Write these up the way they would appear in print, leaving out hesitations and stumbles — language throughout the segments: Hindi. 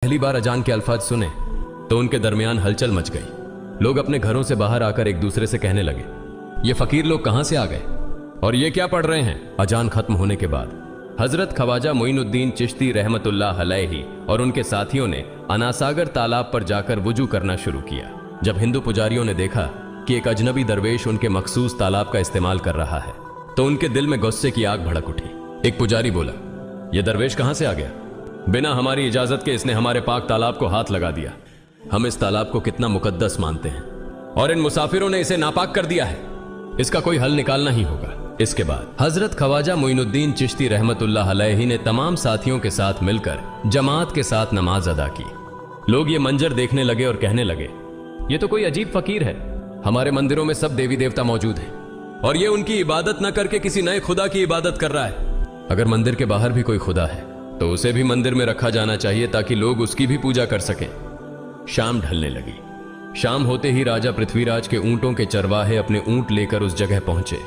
पहली बार अजान के अल्फाज सुने तो उनके दरमियान हलचल मच गई। लोग अपने घरों से बाहर आकर एक दूसरे से कहने लगे, ये फकीर लोग कहां से आ गए और ये क्या पढ़ रहे हैं। अजान खत्म होने के बाद हजरत ख्वाजा मोइनुद्दीन चिश्ती रहमतुल्लाह अलैहि और उनके साथियों ने अनासागर तालाब पर जाकर वुजू करना शुरू किया। जब हिंदू पुजारियों ने देखा कि एक अजनबी दरवेश उनके मखसूस तालाब का इस्तेमाल कर रहा है तो उनके दिल में गुस्से की आग भड़क उठी। एक पुजारी बोला, यह दरवेश कहां से आ गया। बिना हमारी इजाजत के इसने हमारे पाक तालाब को हाथ लगा दिया। हम इस तालाब को कितना मुकद्दस मानते हैं और इन मुसाफिरों ने इसे नापाक कर दिया है। इसका कोई हल निकालना ही होगा। इसके बाद हजरत ख्वाजा मोइनुद्दीन चिश्ती रहमतुल्लाह अलैहि ने तमाम साथियों के साथ मिलकर जमात के साथ नमाज अदा की। लोग ये मंजर देखने लगे और कहने लगे, ये तो कोई अजीब फकीर है। हमारे मंदिरों में सब देवी देवता मौजूद हैं और ये उनकी इबादत न करके किसी नए खुदा की इबादत कर रहा है। अगर मंदिर के बाहर भी कोई खुदा है तो उसे भी मंदिर में रखा जाना चाहिए ताकि लोग उसकी भी पूजा कर सकें। शाम ढलने लगी। शाम होते ही राजा पृथ्वीराज के ऊंटों के चरवाहे अपने ऊंट लेकर उस जगह पहुंचे।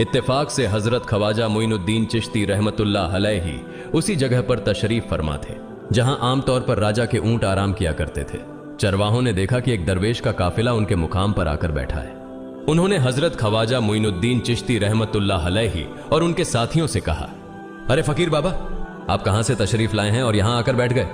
इत्तेफाक से हजरत ख्वाजा मोइनुद्दीन चिश्ती रहमतुल्लाह अलैहि उसी जगह पर तशरीफ फरमा थे जहां आमतौर पर राजा के ऊंट आराम किया करते थे। चरवाहों ने देखा कि एक दरवेश का काफिला उनके मुकाम पर आकर बैठा है। उन्होंने हजरत ख्वाजा मोइनुद्दीन चिश्ती रहमतुल्लाह अलैहि और उनके साथियों से कहा, अरे फकीर बाबा, आप कहां से तशरीफ लाए हैं और यहां आकर बैठ गए।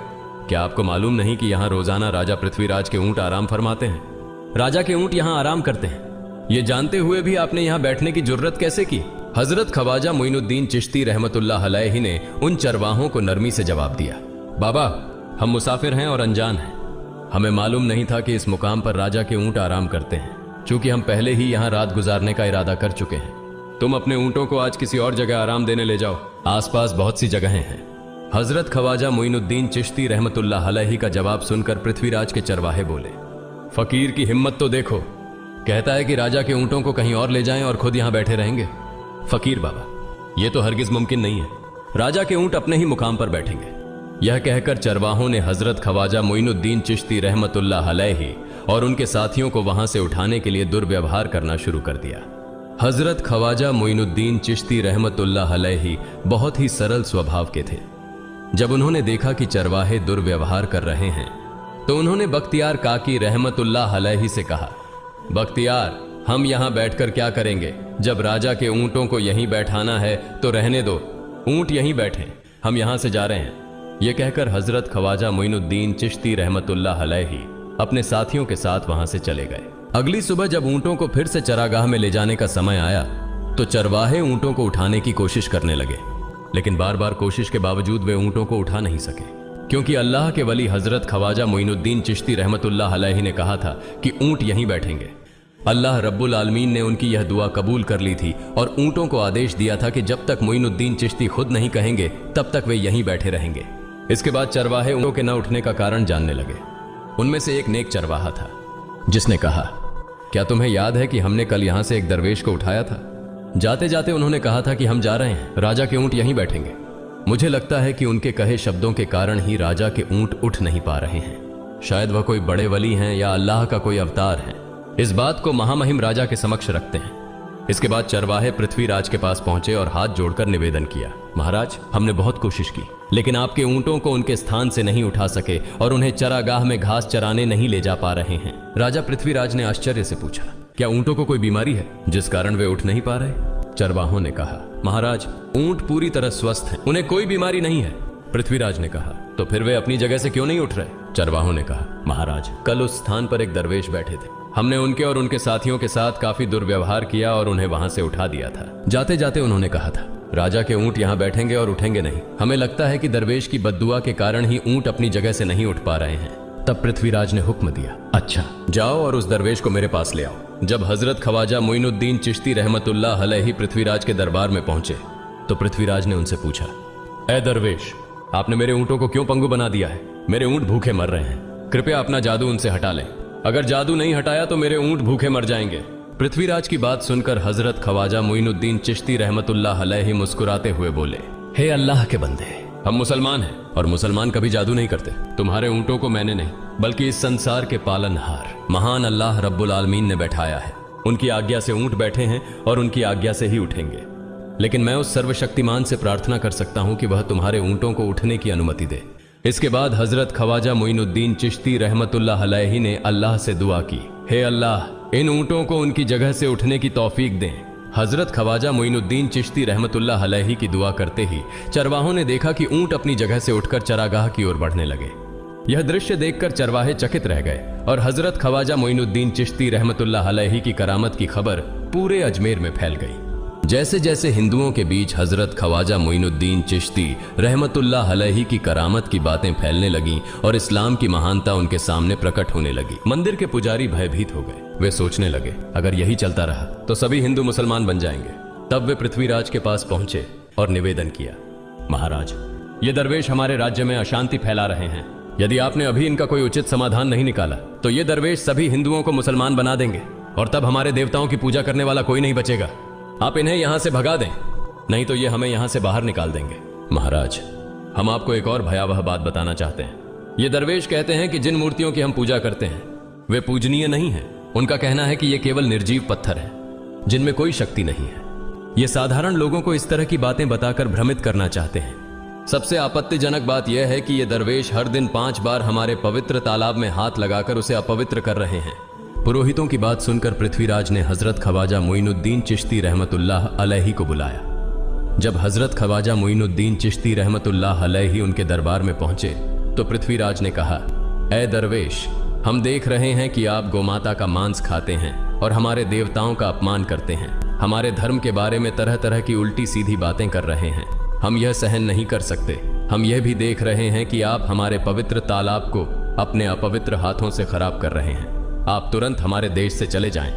क्या आपको मालूम नहीं कि यहां रोजाना राजा पृथ्वीराज के ऊंट आराम फरमाते हैं। राजा के ऊंट यहां आराम करते हैं। ये जानते हुए भी आपने यहां बैठने की जुर्रत कैसे की। हजरत ख्वाजा मोइनुद्दीन चिश्ती रहमतुल्लाह अलैहि ने उन चरवाहों को नरमी से जवाब दिया, बाबा, हम मुसाफिर हैं और अनजान हैं। हमें मालूम नहीं था कि इस मुकाम पर राजा के ऊंट आराम करते हैं। चूंकि हम पहले ही यहां रात गुजारने का इरादा कर चुके हैं, तुम अपने ऊंटों को आज किसी और जगह आराम देने ले जाओ। आसपास बहुत सी जगहें हैं। हजरत ख्वाजा मोइनुद्दीन चिश्ती रहमतुल्लाह अलैहि का जवाब सुनकर पृथ्वीराज के चरवाहे बोले, फकीर की हिम्मत तो देखो, कहता है कि राजा के ऊंटों को कहीं और ले जाएं और खुद यहां बैठे रहेंगे। फकीर बाबा, यह तो हरगिज मुमकिन नहीं है। राजा के ऊंट अपने ही मुकाम पर बैठेंगे। यह कहकर चरवाहों ने हजरत ख्वाजा मोइनुद्दीन चिश्ती रहमतुल्लाह अलैहि और उनके साथियों को वहां से उठाने के लिए दुर्व्यवहार करना शुरू कर दिया। हजरत ख्वाजा मोइनुद्दीन चिश्ती रहमतुल्लाह अलैहि बहुत ही सरल स्वभाव के थे। जब उन्होंने देखा कि चरवाहे दुर्व्यवहार कर रहे हैं तो उन्होंने बख्तियार काकी रहमतुल्लाह अलैहि से कहा, बख्तियार, हम यहां बैठकर क्या करेंगे। जब राजा के ऊंटों को यहीं बैठाना है तो रहने दो, ऊंट यहीं बैठे, हम यहां से जा रहे हैं। यह कहकर हजरत ख्वाजा मोइनुद्दीन चिश्ती रहमतुल्लाह अलैहि अपने साथियों के साथ वहां से चले गए। अगली सुबह जब ऊंटों को फिर से चरागाह में ले जाने का समय आया तो चरवाहे ऊंटों को उठाने की कोशिश करने लगे, लेकिन बार बार कोशिश के बावजूद वे ऊंटों को उठा नहीं सके, क्योंकि अल्लाह के वली हजरत ख्वाजा मोइनुद्दीन चिश्ती रहमतुल्लाह अलैहि ने कहा था कि ऊंट यहीं बैठेंगे। अल्लाह रब्बुल आलमीन ने उनकी यह दुआ कबूल कर ली थी और ऊंटों को आदेश दिया था कि जब तक मोइनुद्दीन चिश्ती खुद नहीं कहेंगे तब तक वे यहीं बैठे रहेंगे। इसके बाद चरवाहे ऊंटों के न उठने का कारण जानने लगे। उनमें से एक नेक चरवाहा था जिसने कहा, क्या तुम्हें याद है कि हमने कल यहां से एक दरवेश को उठाया था। जाते जाते उन्होंने कहा था कि हम जा रहे हैं, राजा के ऊंट यहीं बैठेंगे। मुझे लगता है कि उनके कहे शब्दों के कारण ही राजा के ऊंट उठ नहीं पा रहे हैं। शायद वह कोई बड़े वली हैं या अल्लाह का कोई अवतार है। इस बात को महामहिम राजा के समक्ष रखते हैं। इसके बाद चरवाहे पृथ्वीराज के पास पहुंचे और हाथ जोड़कर निवेदन किया, महाराज, हमने बहुत कोशिश की लेकिन आपके ऊंटों को उनके स्थान से नहीं उठा सके और उन्हें चरागाह में घास चराने नहीं ले जा पा रहे हैं। राजा पृथ्वीराज ने आश्चर्य से पूछा, क्या ऊंटों को कोई बीमारी है जिस कारण वे उठ नहीं पा रहे। चरवाहों ने कहा, महाराज, ऊंट पूरी तरह स्वस्थ हैं, उन्हें कोई बीमारी नहीं है। पृथ्वीराज ने कहा, तो फिर वे अपनी जगह से क्यों नहीं उठ रहे। चरवाहों ने कहा, महाराज, कल उस स्थान पर एक दरवेश बैठे थे। हमने उनके और उनके साथियों के साथ काफी दुर्व्यवहार किया और उन्हें वहां से उठा दिया था। जाते जाते उन्होंने कहा था, राजा के ऊंट यहां बैठेंगे और उठेंगे नहीं। हमें लगता है कि दरवेश की बद्दुआ के कारण ही ऊंट अपनी जगह से नहीं उठ पा रहे हैं। तब पृथ्वीराज ने हुक्म दिया, अच्छा, जाओ और उस दरवेश को मेरे पास ले आओ। जब हजरत ख्वाजा मोइनुद्दीन चिश्ती रहमतुल्लाह अलैहि पृथ्वीराज के दरबार में पहुंचे तो पृथ्वीराज ने उनसे पूछा, ए दरवेश, आपने मेरे ऊंटों को क्यों पंगु बना दिया है। मेरे ऊंट भूखे मर रहे हैं, कृपया अपना जादू उनसे हटा लें। अगर जादू नहीं हटाया तो मेरे ऊंट भूखे मर जाएंगे। पृथ्वीराज की बात सुनकर हजरत ख्वाजा मोइनुद्दीन चिश्ती रहमतुल्लाह अलैहि मुस्कुराते हुए बोले, हे अल्लाह के बंदे, हम मुसलमान हैं और मुसलमान कभी जादू नहीं करते। तुम्हारे ऊंटों को मैंने नहीं बल्कि इस संसार के पालनहार महान अल्लाह रब्बुल आलमीन ने बैठाया है। उनकी आज्ञा से ऊंट बैठे हैं और उनकी आज्ञा से ही उठेंगे। लेकिन मैं उस सर्वशक्तिमान से प्रार्थना कर सकता हूं कि वह तुम्हारे ऊंटों को उठने की अनुमति दे। इसके बाद हजरत ख्वाजा मोइनुद्दीन चिश्ती रहमतुल्लाह अलैहि ने अल्लाह से दुआ की, हे अल्लाह, इन ऊंटों को उनकी जगह से उठने की तौफीक दें। हजरत ख्वाजा मोइनुद्दीन चिश्ती रहमतुल्लाह अलैहि की दुआ करते ही चरवाहों ने देखा कि ऊंट अपनी जगह से उठकर चरागाह की ओर बढ़ने लगे। यह दृश्य देखकर चरवाहे चकित रह गए और हजरत ख्वाजा मोइनुद्दीन चिश्ती रहमतुल्लाह अलैहि की करामत की खबर पूरे अजमेर में फैल गई। जैसे जैसे हिंदुओं के बीच हजरत ख्वाजा मोइनुद्दीन चिश्ती रहमतुल्लाह अलैहि की करामत की बातें फैलने लगीं और इस्लाम की महानता उनके सामने प्रकट होने लगी, मंदिर के पुजारी भयभीत हो गए। वे सोचने लगे, अगर यही चलता रहा तो सभी हिंदू मुसलमान बन जाएंगे। तब वे पृथ्वीराज के पास पहुंचे और निवेदन किया, महाराज, ये दरवेश हमारे राज्य में अशांति फैला रहे हैं। यदि आपने अभी इनका कोई उचित समाधान नहीं निकाला तो ये दरवेश सभी हिंदुओं को मुसलमान बना देंगे और तब हमारे देवताओं की पूजा करने वाला कोई नहीं बचेगा। आप इन्हें यहां से भगा दें, नहीं तो ये हमें यहां से बाहर निकाल देंगे। महाराज, हम आपको एक और भयावह बात बताना चाहते हैं। ये दरवेश कहते हैं कि जिन मूर्तियों की हम पूजा करते हैं वे पूजनीय नहीं है। उनका कहना है कि ये केवल निर्जीव पत्थर है जिनमें कोई शक्ति नहीं है। ये साधारण लोगों को इस तरह की बातें बताकर भ्रमित करना चाहते हैं। सबसे आपत्तिजनक बात यह है कि ये दरवेश हर दिन 5 बार हमारे पवित्र तालाब में हाथ लगाकर उसे अपवित्र कर रहे हैं। पुरोहितों की बात सुनकर पृथ्वीराज ने हजरत ख्वाजा मोइनुद्दीन चिश्ती रहमतुल्लाह अलैहि को बुलाया। जब हजरत ख्वाजा मोइनुद्दीन चिश्ती रहमतुल्लाह अलैहि उनके दरबार में पहुंचे तो पृथ्वीराज ने कहा, ऐ दरवेश, हम देख रहे हैं कि आप गोमाता का मांस खाते हैं और हमारे देवताओं का अपमान करते हैं। हमारे धर्म के बारे में तरह तरह की उल्टी सीधी बातें कर रहे हैं। हम यह सहन नहीं कर सकते। हम यह भी देख रहे हैं कि आप हमारे पवित्र तालाब को अपने अपवित्र हाथों से खराब कर रहे हैं। आप तुरंत हमारे देश से चले जाएं।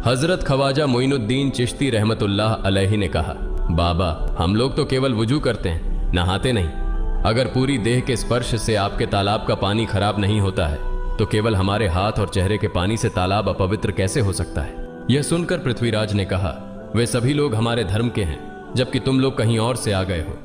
हजरत ख्वाजा मोइनुद्दीन चिश्ती रहमतुल्लाह अलैहि ने कहा, बाबा, हम लोग तो केवल वुजू करते हैं, नहाते नहीं। अगर पूरी देह के स्पर्श से आपके तालाब का पानी खराब नहीं होता है तो केवल हमारे हाथ और चेहरे के पानी से तालाब अपवित्र कैसे हो सकता है? यह सुनकर पृथ्वीराज ने कहा, वे सभी लोग हमारे धर्म के हैं जबकि तुम लोग कहीं और से आ गए हो।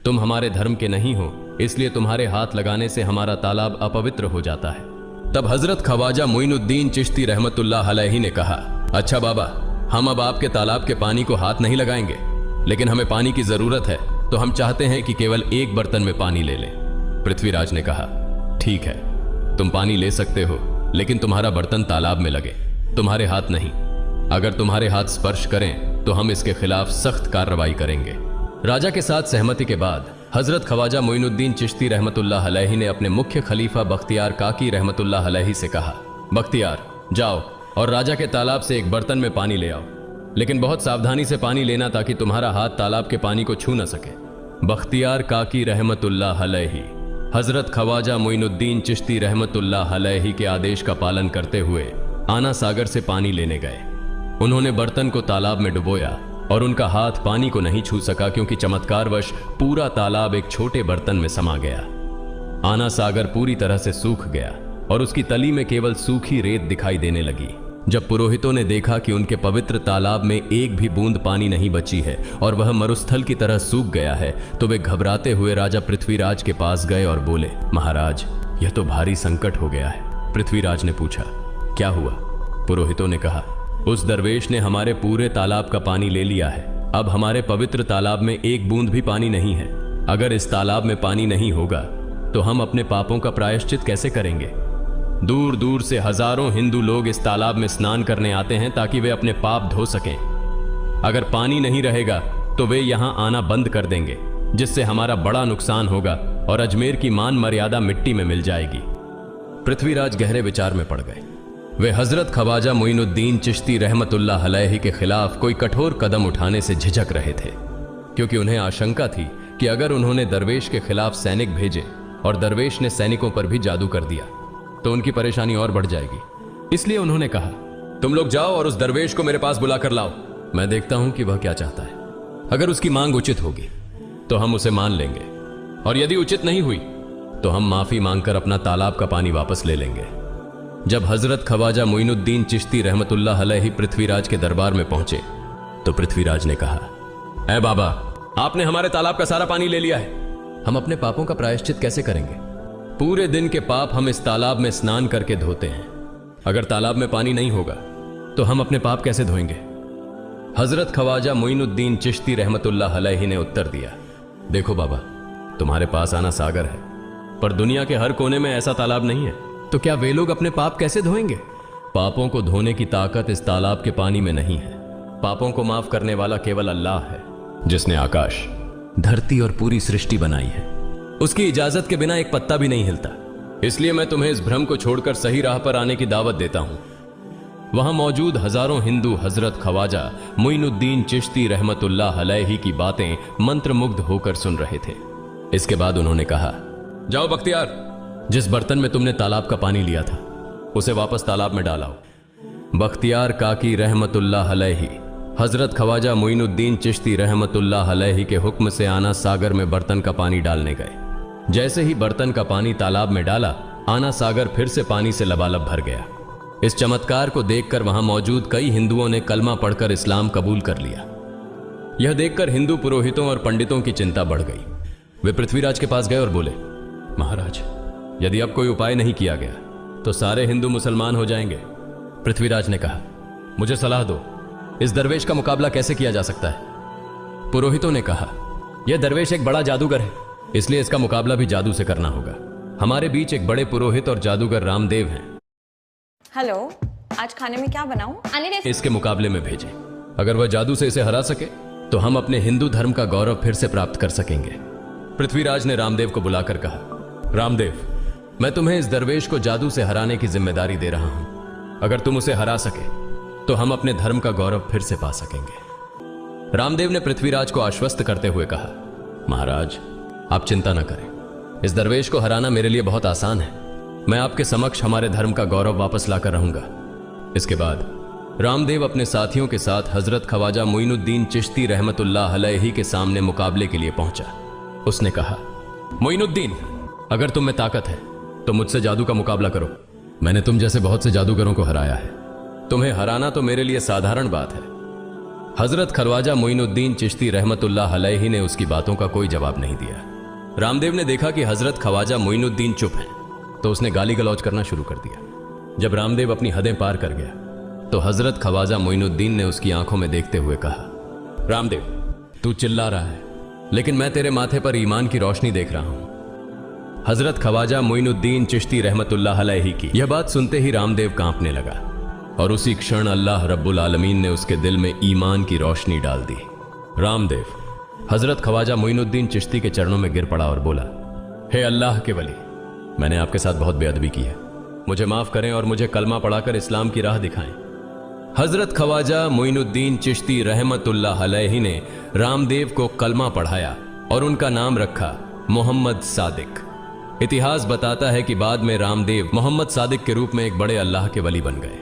तुम हमारे धर्म के नहीं हो, इसलिए तुम्हारे हाथ लगाने से हमारा तालाब अपवित्र हो जाता है। तब हजरत ख्वाजा मोइनुद्दीन चिश्ती रहमतुल्लाह अलैहि ने कहा, अच्छा बाबा, हम अब आपके तालाब के पानी को हाथ नहीं लगाएंगे, लेकिन हमें पानी की जरूरत है तो हम चाहते हैं कि केवल एक बर्तन में पानी ले लें। पृथ्वीराज ने कहा, ठीक है, तुम पानी ले सकते हो, लेकिन तुम्हारा बर्तन तालाब में लगे, तुम्हारे हाथ नहीं। अगर तुम्हारे हाथ स्पर्श करें तो हम इसके खिलाफ सख्त कार्रवाई करेंगे। राजा के साथ सहमति के बाद हजरत ख्वाजा मोइनुद्दीन चिश्ती रहमतुल्लाह अलैहि ने अपने मुख्य खलीफा बख्तियार काकी रहमतुल्लाह अलैहि से कहा, बख्तियार, जाओ और राजा के तालाब से एक बर्तन में पानी ले आओ, लेकिन बहुत सावधानी से पानी लेना ताकि तुम्हारा हाथ तालाब के पानी को छू न सके। बख्तियार काकी रहमतुल्लाह अलैहि हजरत ख्वाजा मोइनुद्दीन चिश्ती रहमतुल्लाह अलैहि के आदेश का पालन करते हुए आना सागर से पानी लेने गए। उन्होंने बर्तन को तालाब में डुबोया और उनका हाथ पानी को नहीं छू सका क्योंकि चमत्कारवश पूरा तालाब एक छोटे बर्तन में समा गया। आना सागर पूरी तरह से सूख गया और उसकी तली में केवल सूखी रेत दिखाई देने लगी। जब पुरोहितों ने देखा कि उनके पवित्र तालाब में एक भी बूंद पानी नहीं बची है और वह मरुस्थल की तरह सूख गया है तो वे घबराते हुए राजा पृथ्वीराज के पास गए और बोले, महाराज, यह तो भारी संकट हो गया है। पृथ्वीराज ने पूछा, क्या हुआ? पुरोहितों ने कहा, उस दरवेश ने हमारे पूरे तालाब का पानी ले लिया है। अब हमारे पवित्र तालाब में एक बूंद भी पानी नहीं है। अगर इस तालाब में पानी नहीं होगा तो हम अपने पापों का प्रायश्चित कैसे करेंगे? दूर दूर से हजारों हिंदू लोग इस तालाब में स्नान करने आते हैं ताकि वे अपने पाप धो सकें। अगर पानी नहीं रहेगा तो वे यहां आना बंद कर देंगे, जिससे हमारा बड़ा नुकसान होगा और अजमेर की मान मर्यादा मिट्टी में मिल जाएगी। पृथ्वीराज गहरे विचार में पड़ गए। वे हजरत ख्वाजा मोइनुद्दीन चिश्ती रहमतुल्लाह अलैहि के खिलाफ कोई कठोर कदम उठाने से झिझक रहे थे, क्योंकि उन्हें आशंका थी कि अगर उन्होंने दरवेश के खिलाफ सैनिक भेजे और दरवेश ने सैनिकों पर भी जादू कर दिया तो उनकी परेशानी और बढ़ जाएगी। इसलिए उन्होंने कहा, तुम लोग जाओ और उस दरवेश को मेरे पास बुलाकर लाओ। मैं देखता हूं कि वह क्या चाहता है। अगर उसकी मांग उचित होगी तो हम उसे मान लेंगे, और यदि उचित नहीं हुई तो हम माफी मांगकर अपना तालाब का पानी वापस ले लेंगे। जब हजरत ख्वाजा मोइनुद्दीन चिश्ती रहमतुल्लाह अलैहि पृथ्वीराज के दरबार में पहुंचे तो पृथ्वीराज ने कहा, ऐ बाबा, आपने हमारे तालाब का सारा पानी ले लिया है। हम अपने पापों का प्रायश्चित कैसे करेंगे? पूरे दिन के पाप हम इस तालाब में स्नान करके धोते हैं। अगर तालाब में पानी नहीं होगा तो हम अपने पाप कैसे धोएंगे? हजरत ख्वाजा मोइनुद्दीन चिश्ती रहमतुल्लाह अलैहि ने उत्तर दिया, देखो बाबा, तुम्हारे पास आना सागर है पर दुनिया के हर कोने में ऐसा तालाब नहीं है। तो क्या वे लोग अपने पाप कैसे धोएंगे? पापों को धोने की ताकत इस तालाब के पानी में नहीं है। पापों को माफ करने वाला केवल अल्लाह है, जिसने आकाश, धरती और पूरी सृष्टि बनाई है। उसकी इजाजत के बिना एक पत्ता भी नहीं हिलता। इसलिए मैं तुम्हें इस भ्रम को छोड़कर सही राह पर आने की दावत देता हूं। वहां मौजूद हजारों हिंदू हजरत ख्वाजा मोइनुद्दीन चिश्ती रहमतुल्लाह अलैहि की बातें मंत्रमुग्ध होकर सुन रहे थे। इसके बाद उन्होंने कहा, जाओ बख्तियार, जिस बर्तन में तुमने तालाब का पानी लिया था उसे वापस तालाब में डालाओ। बख्तियार काकी रहमतुल्लाह अलैहि हजरत ख्वाजा मोइनुद्दीन चिश्ती रहमतुल्लाह अलैहि के हुक्म से आना सागर में बर्तन का पानी डालने गए। जैसे ही बर्तन का पानी तालाब में डाला, आना सागर फिर से पानी से लबालब भर गया। इस चमत्कार को देखकर वहां मौजूद कई हिंदुओं ने कलमा पढ़कर इस्लाम कबूल कर लिया। यह देखकर हिंदू पुरोहितों और पंडितों की चिंता बढ़ गई। वे पृथ्वीराज के पास गए और बोले, महाराज, यदि अब कोई उपाय नहीं किया गया तो सारे हिंदू मुसलमान हो जाएंगे। पृथ्वीराज ने कहा, मुझे सलाह दो, इस दरवेश का मुकाबला कैसे किया जा सकता है? पुरोहितों ने कहा, यह दरवेश एक बड़ा जादूगर है, इसलिए इसका मुकाबला भी जादू से करना होगा। हमारे बीच एक बड़े पुरोहित और जादूगर रामदेव हैं। हेलो, आज खाने में क्या बनाऊं? इसके मुकाबले में भेजें। अगर वह जादू से इसे हरा सके तो हम अपने हिंदू धर्म का गौरव फिर से प्राप्त कर सकेंगे। पृथ्वीराज ने रामदेव को बुलाकर कहा, रामदेव, मैं तुम्हें इस दरवेश को जादू से हराने की जिम्मेदारी दे रहा हूं। अगर तुम उसे हरा सके तो हम अपने धर्म का गौरव फिर से पा सकेंगे। रामदेव ने पृथ्वीराज को आश्वस्त करते हुए कहा, महाराज, आप चिंता न करें, इस दरवेश को हराना मेरे लिए बहुत आसान है। मैं आपके समक्ष हमारे धर्म का गौरव वापस लाकर रहूंगा। इसके बाद रामदेव अपने साथियों के साथ हजरत ख्वाजा मोइनुद्दीन चिश्ती रहमतुल्लाह अलैहि के सामने मुकाबले के लिए पहुंचा। उसने कहा, मोइनुद्दीन, अगर तुम में ताकत है तो मुझसे जादू का मुकाबला करो। मैंने तुम जैसे बहुत से जादूगरों को हराया है, तुम्हें हराना तो मेरे लिए साधारण बात है। हजरत ख्वाजा मोइनुद्दीन चिश्ती रहमतुल्लाह अलैहि ने उसकी बातों का कोई जवाब नहीं दिया। रामदेव ने देखा कि हजरत ख्वाजा मोइनुद्दीन चुप हैं, तो उसने गाली गलौज करना शुरू कर दिया। जब रामदेव अपनी हदें पार कर गया तो हजरत ख्वाजा मोइनुद्दीन ने उसकी आंखों में देखते हुए कहा, रामदेव, तू चिल्ला रहा है, लेकिन मैं तेरे माथे पर ईमान की रोशनी देख रहा हूं। हजरत ख्वाजा मोइनुद्दीन चिश्ती रहमतुल्लाह अलैहि की यह बात सुनते ही रामदेव कांपने लगा और उसी क्षण अल्लाह रब्बुल आलमीन ने उसके दिल में ईमान की रोशनी डाल दी। रामदेव हजरत ख्वाजा मोइनुद्दीन चिश्ती के चरणों में गिर पड़ा और बोला, हे अल्लाह के वली, मैंने आपके साथ बहुत बेअदबी की है, मुझे माफ करें और मुझे कलमा पढ़ाकर इस्लाम की राह दिखाएं। हजरत ख्वाजा मोइनुद्दीन चिश्ती रहमतुल्लाह अलैहि ने रामदेव को कलमा पढ़ाया और उनका नाम रखा मोहम्मद सादिक। इतिहास बताता है कि बाद में रामदेव मोहम्मद सादिक के रूप में एक बड़े अल्लाह के वली बन गए।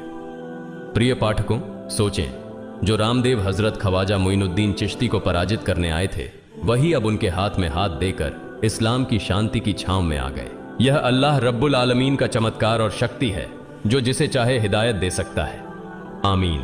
प्रिय पाठकों, सोचें, जो रामदेव हजरत ख्वाजा मोइनुद्दीन चिश्ती को पराजित करने आए थे, वही अब उनके हाथ में हाथ देकर इस्लाम की शांति की छांव में आ गए। यह अल्लाह रब्बुल आलमीन का चमत्कार और शक्ति है, जो जिसे चाहे हिदायत दे सकता है। आमीन।